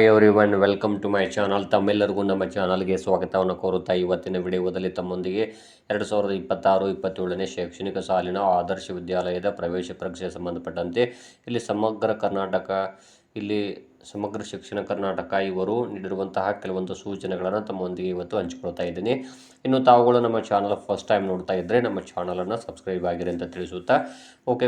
Everyone welcome to my channel. ತಮ್ಮೆಲ್ಲರಿಗೂ ನಮ್ಮ ಚಾನಲ್ಗೆ ಸ್ವಾಗತವನ್ನು ಕೋರುತ್ತಾ ಇವತ್ತಿನ ವಿಡಿಯೋದಲ್ಲಿ ತಮ್ಮೊಂದಿಗೆ 2026-27ನೇ ಶೈಕ್ಷಣಿಕ ಸಾಲಿನ ಆದರ್ಶ ವಿದ್ಯಾಲಯದ ಪ್ರವೇಶ ಪರೀಕ್ಷೆಗೆ ಸಂಬಂಧಪಟ್ಟಂತೆ ಇಲ್ಲಿ ಸಮಗ್ರ ಶಿಕ್ಷಣ ಕರ್ನಾಟಕ ಇವರು ನೀಡಿರುವಂತಹ ಕೆಲವೊಂದು ಸೂಚನೆಗಳನ್ನು ತಮ್ಮೊಂದಿಗೆ ಇವತ್ತು ಹಂಚಿಕೊಳ್ತಾ ಇದ್ದೀನಿ. ಇನ್ನು ತಾವುಗಳು ನಮ್ಮ ಚಾನಲ್ ಫಸ್ಟ್ ಟೈಮ್ ನೋಡ್ತಾ ಇದ್ದರೆ ನಮ್ಮ ಚಾನಲನ್ನು ಸಬ್ಸ್ಕ್ರೈಬ್ ಆಗಿರಿ ಅಂತ ತಿಳಿಸುತ್ತಾ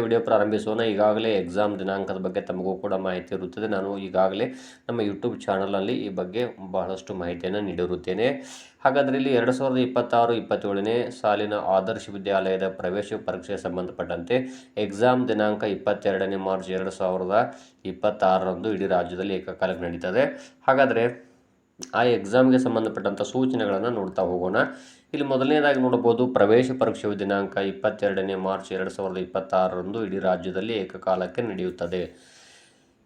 ವಿಡಿಯೋ ಪ್ರಾರಂಭಿಸೋಣ. ಈಗಾಗಲೇ ಎಕ್ಸಾಮ್ ದಿನಾಂಕದ ಬಗ್ಗೆ ತಮಗೂ ಕೂಡ ಮಾಹಿತಿ ಇರುತ್ತದೆ. ನಾನು ಈಗಾಗಲೇ ನಮ್ಮ ಯೂಟ್ಯೂಬ್ ಚಾನಲಲ್ಲಿ ಈ ಬಗ್ಗೆ ಬಹಳಷ್ಟು ಮಾಹಿತಿಯನ್ನು ನೀಡಿರುತ್ತೇನೆ. ಹಾಗಾದರೆ ಇಲ್ಲಿ 2026-27ನೇ ಸಾಲಿನ ಆದರ್ಶ ವಿದ್ಯಾಲಯದ ಪ್ರವೇಶ ಪರೀಕ್ಷೆಗೆ ಸಂಬಂಧಪಟ್ಟಂತೆ ಎಕ್ಸಾಮ್ ದಿನಾಂಕ 22ನೇ ಮಾರ್ಚ್ 2026ರಂದು ಇಡೀ ರಾಜ್ಯದಲ್ಲಿ ಏಕಕಾಲಕ್ಕೆ ನಡೀತದೆ. ಹಾಗಾದರೆ ಆ ಎಕ್ಸಾಮ್ಗೆ ಸಂಬಂಧಪಟ್ಟಂಥ ಸೂಚನೆಗಳನ್ನು ನೋಡ್ತಾ ಹೋಗೋಣ. ಇಲ್ಲಿ ಮೊದಲನೇದಾಗಿ ನೋಡಬಹುದು, ಪ್ರವೇಶ ಪರೀಕ್ಷೆ ದಿನಾಂಕ 22ನೇ ಮಾರ್ಚ್ 2026ರಂದು ಇಡೀ ರಾಜ್ಯದಲ್ಲಿ ಏಕಕಾಲಕ್ಕೆ ನಡೆಯುತ್ತದೆ.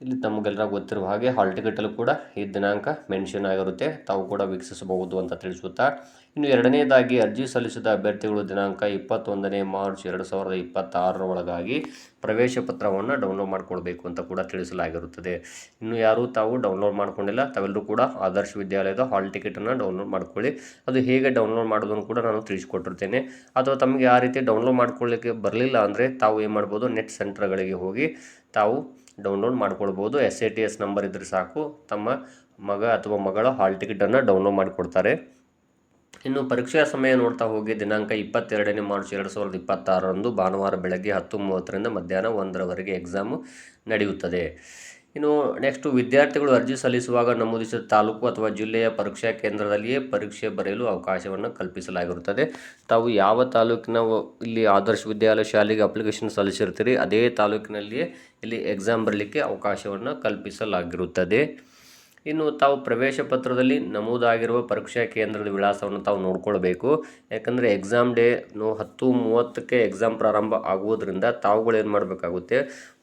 ಇಲ್ಲಿ ತಮಗೆಲ್ಲರ ಗೊತ್ತಿರುವ ಹಾಗೆ ಹಾಲ್ ಟಿಕೆಟಲ್ಲೂ ಕೂಡ ಈ ದಿನಾಂಕ ಮೆನ್ಷನ್ ಆಗಿರುತ್ತೆ, ತಾವು ಕೂಡ ವೀಕ್ಷಿಸಬಹುದು ಅಂತ ತಿಳಿಸುತ್ತಾ, ಇನ್ನು ಎರಡನೇದಾಗಿ ಅರ್ಜಿ ಸಲ್ಲಿಸಿದ ಅಭ್ಯರ್ಥಿಗಳು ದಿನಾಂಕ 21ನೇ ಮಾರ್ಚ್ 2026ರ ಒಳಗಾಗಿ ಪ್ರವೇಶ ಪತ್ರವನ್ನು ಡೌನ್ಲೋಡ್ ಮಾಡಿಕೊಳ್ಬೇಕು ಅಂತ ಕೂಡ ತಿಳಿಸಲಾಗಿರುತ್ತದೆ. ಇನ್ನು ಯಾರು ತಾವು ಡೌನ್ಲೋಡ್ ಮಾಡ್ಕೊಂಡಿಲ್ಲ ತಾವೆಲ್ಲರೂ ಕೂಡ ಆದರ್ಶ ವಿದ್ಯಾಲಯದ ಹಾಲ್ ಟಿಕೆಟನ್ನು ಡೌನ್ಲೋಡ್ ಮಾಡ್ಕೊಳ್ಳಿ. ಅದು ಹೇಗೆ ಡೌನ್ಲೋಡ್ ಮಾಡೋದನ್ನು ಕೂಡ ನಾನು ತಿಳಿಸ್ಕೊಟ್ಟಿರ್ತೇನೆ. ಅಥವಾ ತಮಗೆ ಆ ರೀತಿ ಡೌನ್ಲೋಡ್ ಮಾಡ್ಕೊಳ್ಳಿಕ್ಕೆ ಬರಲಿಲ್ಲ ಅಂದರೆ ತಾವು ಏನು ಮಾಡ್ಬೋದು, ನೆಟ್ ಸೆಂಟರ್ಗಳಿಗೆ ಹೋಗಿ ತಾವು ಡೌನ್ಲೋಡ್ ಮಾಡ್ಕೊಳ್ಬೋದು. SATS ನಂಬರ್ ಇದ್ದರೆ ಸಾಕು, ತಮ್ಮ ಮಗ ಅಥವಾ ಮಗಳ ಹಾಲ್ ಟಿಕೆಟನ್ನು ಡೌನ್ಲೋಡ್ ಮಾಡಿಕೊಡ್ತಾರೆ. ಇನ್ನು ಪರೀಕ್ಷಾ ಸಮಯ ನೋಡ್ತಾ ಹೋಗಿ ದಿನಾಂಕ 22ನೇ ಮಾರ್ಚ್ 2026ರಂದು ಭಾನುವಾರ ಬೆಳಗ್ಗೆ 10:30ರಿಂದ ಮಧ್ಯಾಹ್ನ 1ರವರೆಗೆ ಎಕ್ಸಾಮು ನಡೆಯುತ್ತದೆ. ಇನ್ನು ನೆಕ್ಸ್ಟು, ವಿದ್ಯಾರ್ಥಿಗಳು ಅರ್ಜಿ ಸಲ್ಲಿಸುವಾಗ ನಮೂದಿಸಿದ ತಾಲೂಕು ಅಥವಾ ಜಿಲ್ಲೆಯ ಪರೀಕ್ಷಾ ಕೇಂದ್ರದಲ್ಲಿಯೇ ಪರೀಕ್ಷೆ ಬರೆಯಲು ಅವಕಾಶವನ್ನು ಕಲ್ಪಿಸಲಾಗಿರುತ್ತದೆ. ತಾವು ಯಾವ ತಾಲೂಕಿನ ಇಲ್ಲಿ ಆದರ್ಶ ವಿದ್ಯಾಲಯ ಶಾಲೆಗೆ ಅಪ್ಲಿಕೇಶನ್ ಸಲ್ಲಿಸಿರ್ತೀರಿ ಅದೇ ತಾಲೂಕಿನಲ್ಲಿಯೇ ಇಲ್ಲಿ ಎಕ್ಸಾಮ್ ಬರಲಿಕ್ಕೆ ಅವಕಾಶವನ್ನು ಕಲ್ಪಿಸಲಾಗಿರುತ್ತದೆ. ಇನ್ನು ತಾವು ಪ್ರವೇಶ ಪತ್ರದಲ್ಲಿ ನಮೂದಾಗಿರುವ ಪರೀಕ್ಷಾ ಕೇಂದ್ರದ ವಿಳಾಸವನ್ನು ತಾವು ನೋಡ್ಕೊಳ್ಬೇಕು. ಯಾಕಂದರೆ ಎಕ್ಸಾಮ್ ಡೇ 10:30ಕ್ಕೆ ಎಕ್ಸಾಮ್ ಪ್ರಾರಂಭ ಆಗುವುದರಿಂದ ತಾವುಗಳು ಏನು ಮಾಡಬೇಕಾಗುತ್ತೆ,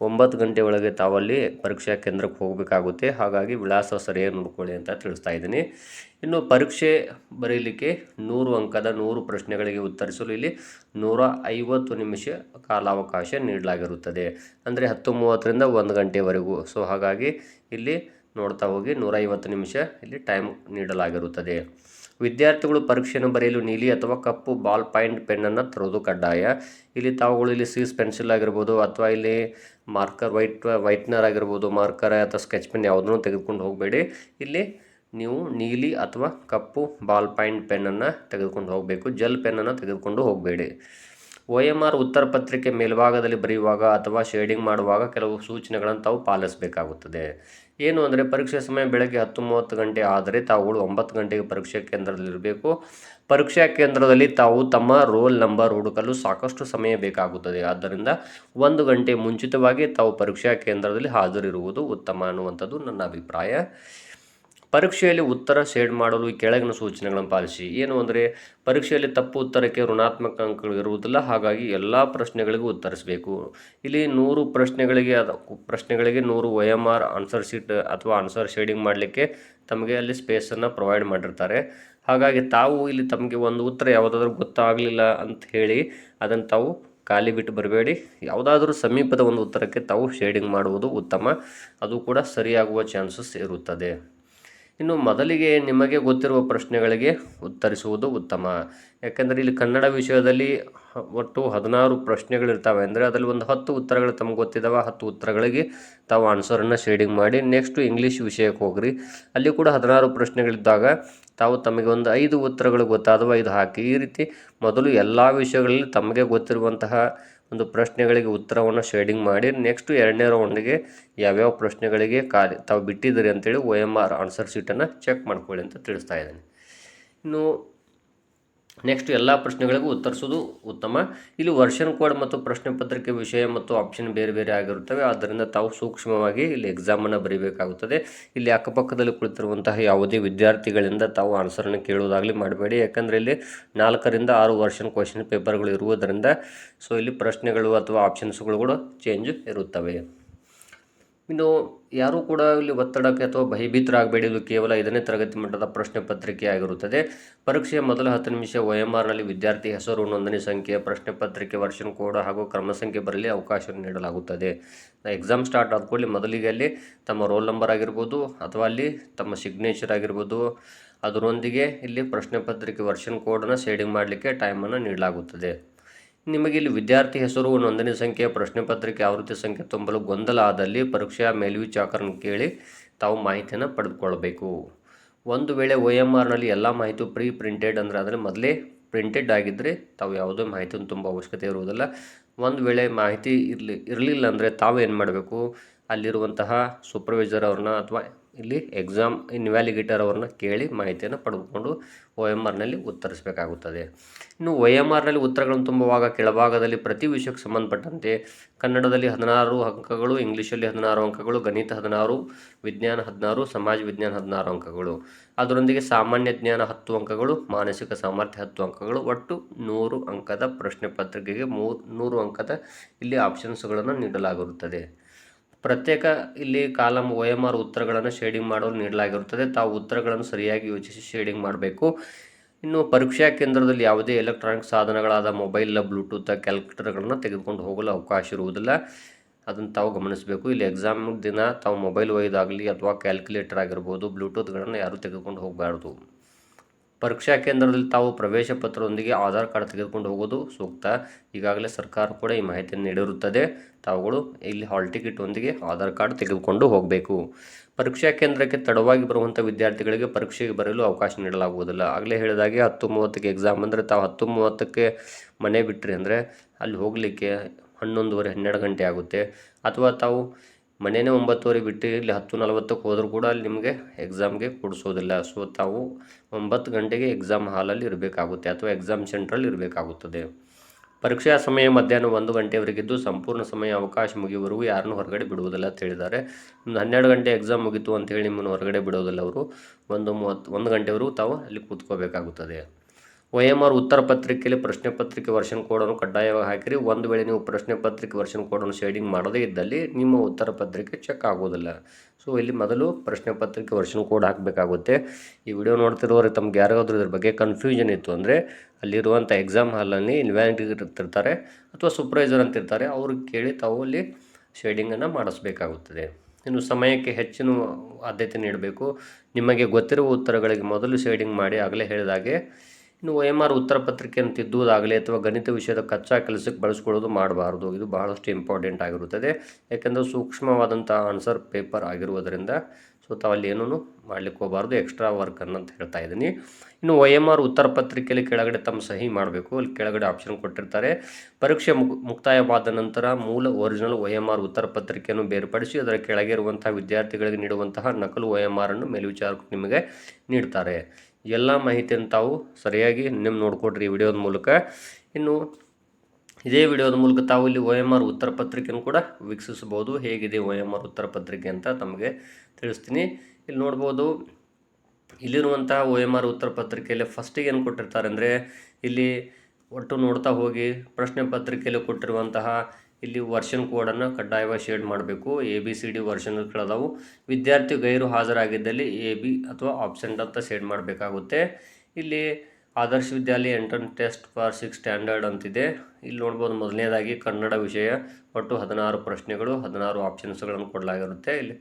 9 ಗಂಟೆ ಒಳಗೆ ತಾವಲ್ಲಿ ಪರೀಕ್ಷಾ ಕೇಂದ್ರಕ್ಕೆ ಹೋಗಬೇಕಾಗುತ್ತೆ. ಹಾಗಾಗಿ ವಿಳಾಸ ಸರಿಯಾಗಿ ನೋಡ್ಕೊಳ್ಳಿ ಅಂತ ತಿಳಿಸ್ತಾ ಇದ್ದೀನಿ. ಇನ್ನು ಪರೀಕ್ಷೆ ಬರೀಲಿಕ್ಕೆ 100 ಅಂಕದ 100 ಪ್ರಶ್ನೆಗಳಿಗೆ ಉತ್ತರಿಸಲು ಇಲ್ಲಿ 150 ನಿಮಿಷ ಕಾಲಾವಕಾಶ ನೀಡಲಾಗಿರುತ್ತದೆ. ಅಂದರೆ 10:30ರಿಂದ 1 ಗಂಟೆವರೆಗೂ. ಸೊ ಹಾಗಾಗಿ ಇಲ್ಲಿ ನೋಡ್ತಾ ಹೋಗಿ 150 ನಿಮಿಷ ಇಲ್ಲಿ ಟೈಮ್ ನೀಡಲಾಗಿರುತ್ತದೆ. ವಿದ್ಯಾರ್ಥಿಗಳು ಪರೀಕ್ಷೆಯನ್ನು ಬರೆಯಲು ನೀಲಿ ಅಥವಾ ಕಪ್ಪು ಬಾಲ್ ಪಾಯಿಂಟ್ ಪೆನ್ನನ್ನು ತರೋದು ಕಡ್ಡಾಯ. ಇಲ್ಲಿ ತಾವುಗಳು ಇಲ್ಲಿ ಸೀಸ್ ಪೆನ್ಸಿಲ್ ಆಗಿರ್ಬೋದು ಅಥವಾ ಇಲ್ಲಿ ಮಾರ್ಕರ್ ವೈಟ್ನರ್ ಆಗಿರ್ಬೋದು, ಮಾರ್ಕರ್ ಅಥವಾ ಸ್ಕೆಚ್ ಪೆನ್ ಯಾವುದನ್ನು ತೆಗೆದುಕೊಂಡು ಹೋಗಬೇಡಿ. ಇಲ್ಲಿ ನೀವು ನೀಲಿ ಅಥವಾ ಕಪ್ಪು ಬಾಲ್ ಪಾಯಿಂಟ್ ಪೆನ್ನನ್ನು ತೆಗೆದುಕೊಂಡು ಹೋಗಬೇಕು, ಜೆಲ್ ಪೆನ್ನನ್ನು ತೆಗೆದುಕೊಂಡು ಹೋಗಬೇಡಿ. OMR ಉತ್ತರ ಪತ್ರಿಕೆ ಮೇಲ್ಭಾಗದಲ್ಲಿ ಬರೆಯುವಾಗ ಅಥವಾ ಶೇಡಿಂಗ್ ಮಾಡುವಾಗ ಕೆಲವು ಸೂಚನೆಗಳನ್ನು ತಾವು ಪಾಲಿಸಬೇಕಾಗುತ್ತದೆ. ಏನು ಅಂದರೆ, ಪರೀಕ್ಷೆ ಸಮಯ ಬೆಳಗ್ಗೆ 10:30 ಗಂಟೆ ಆದರೆ ತಾವುಗಳು 9 ಗಂಟೆಗೆ ಪರೀಕ್ಷಾ ಕೇಂದ್ರದಲ್ಲಿರಬೇಕು. ಪರೀಕ್ಷಾ ಕೇಂದ್ರದಲ್ಲಿ ತಾವು ತಮ್ಮ ರೋಲ್ ನಂಬರ್ ಹುಡುಕಲು ಸಾಕಷ್ಟು ಸಮಯ ಬೇಕಾಗುತ್ತದೆ. ಆದ್ದರಿಂದ 1 ಗಂಟೆ ಮುಂಚಿತವಾಗಿ ತಾವು ಪರೀಕ್ಷಾ ಕೇಂದ್ರದಲ್ಲಿ ಹಾಜರಿರುವುದು ಉತ್ತಮ ಅನ್ನುವಂಥದ್ದು ನನ್ನ ಅಭಿಪ್ರಾಯ. ಪರೀಕ್ಷೆಯಲ್ಲಿ ಉತ್ತರ ಶೇಡ್ ಮಾಡಲು ಈ ಕೆಳಗಿನ ಸೂಚನೆಗಳನ್ನು ಪಾಲಿಸಿ. ಏನು ಅಂದರೆ, ಪರೀಕ್ಷೆಯಲ್ಲಿ ತಪ್ಪು ಉತ್ತರಕ್ಕೆ ಋಣಾತ್ಮಕ ಅಂಕಗಳು ಇರುವುದಿಲ್ಲ. ಹಾಗಾಗಿ ಎಲ್ಲ ಪ್ರಶ್ನೆಗಳಿಗೂ ಉತ್ತರಿಸಬೇಕು. ಇಲ್ಲಿ 100 ಪ್ರಶ್ನೆಗಳಿಗೆ 100 OMR ಆನ್ಸರ್ ಶೀಟ್ ಅಥವಾ ಆನ್ಸರ್ ಶೇಡಿಂಗ್ ಮಾಡಲಿಕ್ಕೆ ತಮಗೆ ಅಲ್ಲಿ ಸ್ಪೇಸನ್ನು ಪ್ರೊವೈಡ್ ಮಾಡಿರ್ತಾರೆ. ಹಾಗಾಗಿ ತಾವು ಇಲ್ಲಿ ತಮಗೆ ಒಂದು ಉತ್ತರ ಯಾವುದಾದ್ರೂ ಗೊತ್ತಾಗಲಿಲ್ಲ ಅಂತ ಹೇಳಿ ಅದನ್ನು ತಾವು ಖಾಲಿ ಬಿಟ್ಟು ಬರಬೇಡಿ. ಯಾವುದಾದ್ರೂ ಸಮೀಪದ ಒಂದು ಉತ್ತರಕ್ಕೆ ತಾವು ಶೇಡಿಂಗ್ ಮಾಡುವುದು ಉತ್ತಮ, ಅದು ಕೂಡ ಸರಿಯಾಗುವ ಚಾನ್ಸಸ್ ಇರುತ್ತದೆ. ಇನ್ನು ಮೊದಲಿಗೆ ನಿಮಗೆ ಗೊತ್ತಿರುವ ಪ್ರಶ್ನೆಗಳಿಗೆ ಉತ್ತರಿಸುವುದು ಉತ್ತಮ. ಯಾಕೆಂದರೆ ಇಲ್ಲಿ ಕನ್ನಡ ವಿಷಯದಲ್ಲಿ ಒಟ್ಟು 16 ಪ್ರಶ್ನೆಗಳಿರ್ತವೆ. ಅಂದರೆ ಅದರಲ್ಲಿ ಒಂದು 10 ಉತ್ತರಗಳು ತಮಗೆ ಗೊತ್ತಿದ್ದಾವೆ. 10 ಉತ್ತರಗಳಿಗೆ ತಾವು ಆನ್ಸರನ್ನು ಶೇಡಿಂಗ್ ಮಾಡಿ ನೆಕ್ಸ್ಟ್ ಇಂಗ್ಲೀಷ್ ವಿಷಯಕ್ಕೆ ಹೋಗ್ರಿ. ಅಲ್ಲಿ ಕೂಡ 16 ಪ್ರಶ್ನೆಗಳಿದ್ದಾಗ ತಾವು ತಮಗೆ ಒಂದು 5 ಉತ್ತರಗಳು ಗೊತ್ತಾದವು 5 ಹಾಕಿ. ಈ ರೀತಿ ಮೊದಲು ಎಲ್ಲ ವಿಷಯಗಳಲ್ಲಿ ತಮಗೆ ಗೊತ್ತಿರುವಂತಹ ಒಂದು ಪ್ರಶ್ನೆಗಳಿಗೆ ಉತ್ತರವನ್ನು ಶೇಡಿಂಗ್ ಮಾಡಿ ನೆಕ್ಸ್ಟ್ 2ನೇ ರೌಂಡಿಗೆ ಯಾವ್ಯಾವ ಪ್ರಶ್ನೆಗಳಿಗೆ ತಾವು ಬಿಟ್ಟಿದ್ದೀರಿ ಅಂತೇಳಿ OMR ಆನ್ಸರ್ ಶೀಟನ್ನು ಚೆಕ್ ಮಾಡ್ಕೊಳ್ಳಿ ಅಂತ ತಿಳಿಸ್ತಾ ಇದ್ದೀನಿ. ಇನ್ನು ನೆಕ್ಸ್ಟ್ ಎಲ್ಲ ಪ್ರಶ್ನೆಗಳಿಗೂ ಉತ್ತರಿಸೋದು ಉತ್ತಮ. ಇಲ್ಲಿ ವರ್ಷನ್ ಕೋಡ್ ಮತ್ತು ಪ್ರಶ್ನೆ ಪತ್ರಿಕೆ ವಿಷಯ ಮತ್ತು ಆಪ್ಷನ್ ಬೇರೆ ಬೇರೆ ಆಗಿರುತ್ತವೆ. ಆದ್ದರಿಂದ ತಾವು ಸೂಕ್ಷ್ಮವಾಗಿ ಇಲ್ಲಿ ಎಕ್ಸಾಮನ್ನು ಬರೀಬೇಕಾಗುತ್ತದೆ. ಇಲ್ಲಿ ಅಕ್ಕಪಕ್ಕದಲ್ಲಿ ಕುಳಿತಿರುವಂತಹ ಯಾವುದೇ ವಿದ್ಯಾರ್ಥಿಗಳಿಂದ ತಾವು ಆನ್ಸರನ್ನು ಕೇಳುವುದಾಗಲಿ ಮಾಡಬೇಡಿ. ಯಾಕಂದರೆ ಇಲ್ಲಿ 4ರಿಂದ 6 ವರ್ಷನ್ ಕ್ವಶನ್ ಪೇಪರ್ಗಳು ಇರುವುದರಿಂದ ಸೊ ಇಲ್ಲಿ ಪ್ರಶ್ನೆಗಳು ಅಥವಾ ಆಪ್ಷನ್ಸ್ಗಳು ಕೂಡ ಚೇಂಜ್ ಇರುತ್ತವೆ. ಇನ್ನು ಯಾರೂ ಕೂಡ ಇಲ್ಲಿ ಒತ್ತಡಕ್ಕೆ ಅಥವಾ ಭಯಭೀತರಾಗಬೇಡಿ. ಇದು ಕೇವಲ 5ನೇ ತರಗತಿ ಮಟ್ಟದ ಪ್ರಶ್ನೆ ಪತ್ರಿಕೆ ಆಗಿರುತ್ತದೆ. ಪರೀಕ್ಷೆಯ ಮೊದಲ 10 ನಿಮಿಷ OMRನಲ್ಲಿ ವಿದ್ಯಾರ್ಥಿ ಹೆಸರು, ನೋಂದಣಿ ಸಂಖ್ಯೆ, ಪ್ರಶ್ನೆ ಪತ್ರಿಕೆ ವರ್ಷನ್ ಕೋಡ್ ಹಾಗೂ ಕ್ರಮ ಸಂಖ್ಯೆ ಬರಲಿ ಅವಕಾಶ ನೀಡಲಾಗುತ್ತದೆ. ಎಕ್ಸಾಮ್ ಸ್ಟಾರ್ಟ್ ಆದ ಕೂಡಲೇ ಮೊದಲಿಗೆ ಅಲ್ಲಿ ತಮ್ಮ ರೋಲ್ ನಂಬರ್ ಆಗಿರ್ಬೋದು ಅಥವಾ ಅಲ್ಲಿ ತಮ್ಮ ಸಿಗ್ನೇಚರ್ ಆಗಿರ್ಬೋದು, ಅದರೊಂದಿಗೆ ಇಲ್ಲಿ ಪ್ರಶ್ನೆ ಪತ್ರಿಕೆ ವರ್ಷನ್ ಕೋಡನ್ನು ಶೇಡಿಂಗ್ ಮಾಡಲಿಕ್ಕೆ ಟೈಮನ್ನು ನೀಡಲಾಗುತ್ತದೆ. ನಿಮಗೆ ಇಲ್ಲಿ ವಿದ್ಯಾರ್ಥಿ ಹೆಸರು, ನೋಂದಣಿ ಸಂಖ್ಯೆ, ಪ್ರಶ್ನೆ ಪತ್ರಿಕೆ ಆವೃತ್ತಿ ಸಂಖ್ಯೆ ತುಂಬಲು ಗೊಂದಲ ಆದಲ್ಲಿ ಪರೀಕ್ಷೆಯ ಮೇಲ್ವಿಚಾರಕರನ್ನು ಕೇಳಿ ತಾವು ಮಾಹಿತಿಯನ್ನು ಪಡೆದುಕೊಳ್ಳಬೇಕು. ಒಂದು ವೇಳೆ OMRನಲ್ಲಿ ಎಲ್ಲ ಮಾಹಿತಿ ಪ್ರಿಂಟೆಡ್ ಅಂದರೆ ಮೊದಲೇ ಪ್ರಿಂಟೆಡ್ ಆಗಿದ್ದರೆ ತಾವು ಯಾವುದೇ ಮಾಹಿತಿಯನ್ನು ತುಂಬ ಅವಶ್ಯಕತೆ ಇರುವುದಿಲ್ಲ. ಒಂದು ವೇಳೆ ಮಾಹಿತಿ ಇರಲಿಲ್ಲ ಅಂದರೆ ತಾವು ಏನು ಮಾಡಬೇಕು, ಅಲ್ಲಿರುವಂತಹ ಸೂಪರ್ವೈಸರ್ ಅವ್ರನ್ನ ಅಥವಾ ಇಲ್ಲಿ ಎಕ್ಸಾಮ್ ಇನ್ವ್ಯಾಲಿಗೇಟರ್ ಅವ್ರನ್ನ ಕೇಳಿ ಮಾಹಿತಿಯನ್ನು ಪಡೆದುಕೊಂಡು OMRನಲ್ಲಿ ಉತ್ತರಿಸಬೇಕಾಗುತ್ತದೆ. ಇನ್ನು OMRನಲ್ಲಿ ಉತ್ತರಗಳನ್ನು ತುಂಬುವಾಗ ಕೆಳಭಾಗದಲ್ಲಿ ಪ್ರತಿ ವಿಷಯಕ್ಕೆ ಸಂಬಂಧಪಟ್ಟಂತೆ ಕನ್ನಡದಲ್ಲಿ 16 ಅಂಕಗಳು, ಇಂಗ್ಲೀಷಲ್ಲಿ 16 ಅಂಕಗಳು, ಗಣಿತ 16, ವಿಜ್ಞಾನ 16, ಸಮಾಜ ವಿಜ್ಞಾನ 16 ಅಂಕಗಳು, ಅದರೊಂದಿಗೆ ಸಾಮಾನ್ಯ ಜ್ಞಾನ 10 ಅಂಕಗಳು, ಮಾನಸಿಕ ಸಾಮರ್ಥ್ಯ 10 ಅಂಕಗಳು, ಒಟ್ಟು 100 ಅಂಕದ ಪ್ರಶ್ನೆ ಪತ್ರಿಕೆಗೆ 100 ಅಂಕದ ಇಲ್ಲಿ ಆಪ್ಷನ್ಸ್ಗಳನ್ನು ನೀಡಲಾಗಿರುತ್ತದೆ. ಪ್ರತ್ಯೇಕ ಇಲ್ಲಿ ಕಾಲಮ್ OMR ಉತ್ತರಗಳನ್ನು ಶೇಡಿಂಗ್ ಮಾಡಲು ನೀಡಲಾಗಿರುತ್ತದೆ. ತಾವು ಉತ್ತರಗಳನ್ನು ಸರಿಯಾಗಿ ಯೋಚಿಸಿ ಶೇಡಿಂಗ್ ಮಾಡಬೇಕು. ಇನ್ನು ಪರೀಕ್ಷಾ ಕೇಂದ್ರದಲ್ಲಿ ಯಾವುದೇ ಎಲೆಕ್ಟ್ರಾನಿಕ್ ಸಾಧನಗಳಾದ ಮೊಬೈಲ್, ಬ್ಲೂಟೂತ್, ಕ್ಯಾಲ್ಕುಲೇಟರ್ಗಳನ್ನು ತೆಗೆದುಕೊಂಡು ಹೋಗಲು ಅವಕಾಶ ಇರುವುದಿಲ್ಲ. ಅದನ್ನು ತಾವು ಗಮನಿಸಬೇಕು. ಇಲ್ಲಿ ಎಕ್ಸಾಮ್ ದಿನ ತಾವು ಮೊಬೈಲ್ ಒಯ್ದಾಗಲಿ ಅಥವಾ ಕ್ಯಾಲ್ಕುಲೇಟರ್ ಆಗಿರ್ಬೋದು, ಬ್ಲೂಟೂತ್ಗಳನ್ನು ಯಾರೂ ತೆಗೆದುಕೊಂಡು ಹೋಗಬಾರ್ದು. ಪರೀಕ್ಷಾ ಕೇಂದ್ರದಲ್ಲಿ ತಾವು ಪ್ರವೇಶ ಪತ್ರದೊಂದಿಗೆ ಆಧಾರ್ ಕಾರ್ಡ್ ತೆಗೆದುಕೊಂಡು ಹೋಗೋದು ಸೂಕ್ತ. ಈಗಾಗಲೇ ಸರ್ಕಾರ ಕೂಡ ಈ ಮಾಹಿತಿಯನ್ನು ನೀಡಿರುತ್ತದೆ. ತಾವುಗಳು ಇಲ್ಲಿ ಹಾಲ್ ಟಿಕೆಟ್ನೊಂದಿಗೆ ಆಧಾರ್ ಕಾರ್ಡ್ ತೆಗೆದುಕೊಂಡು ಹೋಗಬೇಕು. ಪರೀಕ್ಷಾ ಕೇಂದ್ರಕ್ಕೆ ತಡವಾಗಿ ಬರುವಂಥ ವಿದ್ಯಾರ್ಥಿಗಳಿಗೆ ಪರೀಕ್ಷೆಗೆ ಬರಲು ಅವಕಾಶ ನೀಡಲಾಗುವುದಿಲ್ಲ. ಆಗಲೇ ಹೇಳಿದಾಗೆ 10:30ಕ್ಕೆ ಎಕ್ಸಾಮ್ ಅಂದರೆ ತಾವು 10:30ಕ್ಕೆ ಮನೆ ಬಿಟ್ಟರೆ ಅಂದರೆ ಅಲ್ಲಿ ಹೋಗಲಿಕ್ಕೆ 11:30 12 ಗಂಟೆ ಆಗುತ್ತೆ. ಅಥವಾ ತಾವು ಮನೆಯೇ 9:30 ಬಿಟ್ಟು ಇಲ್ಲಿ 10:40ಕ್ಕೆ ಹೋದರೂ ಕೂಡ ಅಲ್ಲಿ ನಿಮಗೆ ಎಕ್ಸಾಮ್ಗೆ ಕೂಡಿಸೋದಿಲ್ಲ. ಸೊ ತಾವು 9 ಗಂಟೆಗೆ ಎಕ್ಸಾಮ್ ಹಾಲಲ್ಲಿ ಇರಬೇಕಾಗುತ್ತೆ ಅಥವಾ ಎಕ್ಸಾಮ್ ಸೆಂಟ್ರಲ್ಲಿ ಇರಬೇಕಾಗುತ್ತದೆ. ಪರೀಕ್ಷಾ ಸಮಯ ಮಧ್ಯಾಹ್ನ 1 ಗಂಟೆಯವರೆಗಿದ್ದು ಸಂಪೂರ್ಣ ಸಮಯ ಅವಕಾಶ ಮುಗಿಯುವವರೆಗೂ ಯಾರನ್ನೂ ಹೊರಗಡೆ ಬಿಡುವುದಿಲ್ಲ ಅಂತ ಹೇಳಿದ್ದಾರೆ. 12 ಗಂಟೆ ಎಕ್ಸಾಮ್ ಮುಗಿತು ಅಂತೇಳಿ ನಿಮ್ಮನ್ನು ಹೊರಗಡೆ ಬಿಡೋದಿಲ್ಲ ಅವರು. 1 ಗಂಟೆವರೆಗೂ ತಾವು ಅಲ್ಲಿ ಕೂತ್ಕೋಬೇಕಾಗುತ್ತದೆ. OMR ಉತ್ತರ ಪತ್ರಿಕೆಯಲ್ಲಿ ಪ್ರಶ್ನೆ ಪತ್ರಿಕೆ ವರ್ಷನ್ ಕೋಡನ್ನು ಕಡ್ಡಾಯವಾಗಿ ಹಾಕಿರಿ. ಒಂದು ವೇಳೆ ನೀವು ಪ್ರಶ್ನೆ ಪತ್ರಿಕೆ ವರ್ಷನ್ ಕೋಡನ್ನು ಶೇಡಿಂಗ್ ಮಾಡದೇ ಇದ್ದಲ್ಲಿ ನಿಮ್ಮ ಉತ್ತರ ಪತ್ರಿಕೆ ಚೆಕ್ ಆಗೋದಿಲ್ಲ. ಸೊ ಇಲ್ಲಿ ಮೊದಲು ಪ್ರಶ್ನೆ ಪತ್ರಿಕೆ ವರ್ಷನ್ ಕೋಡ್ ಹಾಕಬೇಕಾಗುತ್ತೆ. ಈ ವಿಡಿಯೋ ನೋಡ್ತಿರೋರಿಗೆ ತಮ್ಗೆ ಯಾರಿಗಾದ್ರೂ ಇದ್ರ ಬಗ್ಗೆ ಕನ್ಫ್ಯೂಷನ್ ಇತ್ತು ಅಂದರೆ ಅಲ್ಲಿರುವಂಥ ಎಕ್ಸಾಮ್ ಹಾಲಲ್ಲಿ ಇನ್ವ್ಯಾಲಿಡೇಟರ್ ಇರ್ತಾರೆ ಅಥವಾ ಸೂಪರ್ವೈಸರ್ ಅಂತ ಇರ್ತಾರೆ, ಅವ್ರಿಗೆ ಕೇಳಿ ತಾವು ಅಲ್ಲಿ ಶೇಡಿಂಗನ್ನು ಮಾಡಿಸ್ಬೇಕಾಗುತ್ತದೆ. ಇನ್ನು ಸಮಯಕ್ಕೆ ಹೆಚ್ಚಿನ ಆದ್ಯತೆ ನೀಡಬೇಕು. ನಿಮಗೆ ಗೊತ್ತಿರುವ ಉತ್ತರಗಳಿಗೆ ಮೊದಲು ಶೇಡಿಂಗ್ ಮಾಡಿ. ಆಗಲೇ ಹೇಳಿದಾಗೆ ಇನ್ನು OMR ಉತ್ತರ ಪತ್ರಿಕೆಯನ್ನು ತಿದ್ದುವುದಾಗಲಿ ಅಥವಾ ಗಣಿತ ವಿಷಯದ ಕಚ್ಚಾ ಕೆಲಸಕ್ಕೆ ಬಳಸ್ಕೊಳ್ಳೋದು ಮಾಡಬಾರ್ದು. ಇದು ಬಹಳಷ್ಟು ಇಂಪಾರ್ಟೆಂಟ್ ಆಗಿರುತ್ತದೆ. ಯಾಕೆಂದರೆ ಸೂಕ್ಷ್ಮವಾದಂಥ ಆನ್ಸರ್ ಪೇಪರ್ ಆಗಿರುವುದರಿಂದ ಸೊ ತಾವಲ್ಲಿ ಏನೂ ಮಾಡಲಿಕ್ಕೆ ಹೋಗಬಾರ್ದು, ಎಕ್ಸ್ಟ್ರಾ ವರ್ಕ್ ಅಂತ ಹೇಳ್ತಾ ಇದ್ದೀನಿ. ಇನ್ನು OMR ಉತ್ತರ ಪತ್ರಿಕೆಯಲ್ಲಿ ಕೆಳಗಡೆ ತಮ್ಮ ಸಹಿ ಮಾಡಬೇಕು. ಅಲ್ಲಿ ಕೆಳಗಡೆ ಆಪ್ಷನ್ ಕೊಟ್ಟಿರ್ತಾರೆ. ಪರೀಕ್ಷೆ ಮುಕ್ತಾಯವಾದ ನಂತರ ಮೂಲ ಒರಿಜಿನಲ್ OMR ಉತ್ತರ ಪತ್ರಿಕೆಯನ್ನು ಬೇರ್ಪಡಿಸಿ ಅದರ ಕೆಳಗೆ ಇರುವಂಥ ವಿದ್ಯಾರ್ಥಿಗಳಿಗೆ ನೀಡುವಂತಹ ನಕಲು OMR ಅನ್ನು ಮೇಲ್ವಿಚಾರಕರು ನಿಮಗೆ ನೀಡ್ತಾರೆ. ಎಲ್ಲ ಮಾಹಿತಿಯನ್ನು ತಾವು ಸರಿಯಾಗಿ ನೋಡಿಕೊಡ್ರಿ ಈ ವಿಡಿಯೋದ ಮೂಲಕ. ಇನ್ನು ಇದೇ ವಿಡಿಯೋದ ಮೂಲಕ ತಾವು ಇಲ್ಲಿ OMR ಉತ್ತರ ಪತ್ರಿಕೆಯನ್ನು ಕೂಡ ವೀಕ್ಷಿಸಬಹುದು. ಹೇಗಿದೆ OMR ಉತ್ತರ ಪತ್ರಿಕೆ ಅಂತ ತಮಗೆ ತಿಳಿಸ್ತೀನಿ. ಇಲ್ಲಿ ನೋಡ್ಬೋದು, ಇಲ್ಲಿರುವಂತಹ OMR ಉತ್ತರ ಪತ್ರಿಕೆಯಲ್ಲಿ ಫಸ್ಟಿಗೆ ಏನು ಕೊಟ್ಟಿರ್ತಾರೆ ಅಂದರೆ ಇಲ್ಲಿ ಒಟ್ಟು ನೋಡ್ತಾ ಹೋಗಿ ಪ್ರಶ್ನೆ ಪತ್ರಿಕೆಯಲ್ಲಿ ಕೊಟ್ಟಿರುವಂತಹ ಇಲ್ಲಿ ವರ್ಷನ್ ಕೋಡನ್ನು ಕಡ್ಡಾಯವಾಗಿ ಶೇಡ್ ಮಾಡಬೇಕು. ABCD ವರ್ಷನ್ಗಳದಾವು. ವಿದ್ಯಾರ್ಥಿ ಗೈರು ಹಾಜರಾಗಿದ್ದಲ್ಲಿ AB ಅಥವಾ ಆಬ್ಸೆಂಟ್ ಅಂತ ಶೇಡ್ ಮಾಡಬೇಕಾಗುತ್ತೆ. ಇಲ್ಲಿ Adarsha Vidyalaya entrance test for 6th standard ಅಂತಿದೆ. ಇಲ್ಲಿ ನೋಡ್ಬೋದು, ಮೊದಲನೇದಾಗಿ ಕನ್ನಡ ವಿಷಯ ಒಟ್ಟು 16 ಪ್ರಶ್ನೆಗಳು, 16 ಆಪ್ಷನ್ಸ್ಗಳನ್ನು ಕೊಡಲಾಗಿರುತ್ತೆ. ಇಲ್ಲಿ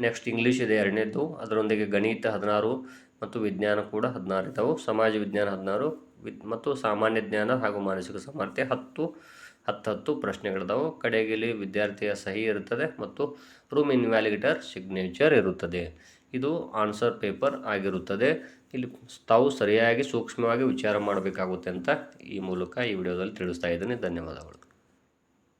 ನೆಕ್ಸ್ಟ್ ಇಂಗ್ಲೀಷ್ ಇದೆ ಎರಡನೇದು, ಅದರೊಂದಿಗೆ ಗಣಿತ 16 ಮತ್ತು ವಿಜ್ಞಾನ ಕೂಡ 16 ಇದ್ದಾವೆ. ಸಮಾಜ ವಿಜ್ಞಾನ 16 ಮತ್ತು ಸಾಮಾನ್ಯ ಜ್ಞಾನ ಹಾಗೂ ಮಾನಸಿಕ ಸಾಮರ್ಥ್ಯ 10 ಪ್ರಶ್ನೆಗಳಿದಾವೆ. ಕಡೆಗೆ ವಿದ್ಯಾರ್ಥಿಯ ಸಹಿ ಇರುತ್ತದೆ ಮತ್ತು ರೂಮ್ ಇನ್ವ್ಯಾಲಿಗೇಟರ್ ಸಿಗ್ನೇಚರ್ ಇರುತ್ತದೆ. ಇದು ಆನ್ಸರ್ ಪೇಪರ್ ಆಗಿರುತ್ತದೆ. ಇಲ್ಲಿ ತಾವು ಸರಿಯಾಗಿ ಸೂಕ್ಷ್ಮವಾಗಿ ವಿಚಾರ ಮಾಡಬೇಕಾಗುತ್ತೆ ಅಂತ ಈ ಮೂಲಕ ಈ ವಿಡಿಯೋದಲ್ಲಿ ತಿಳಿಸ್ತಾ ಇದ್ದೀನಿ. ಧನ್ಯವಾದಗಳು.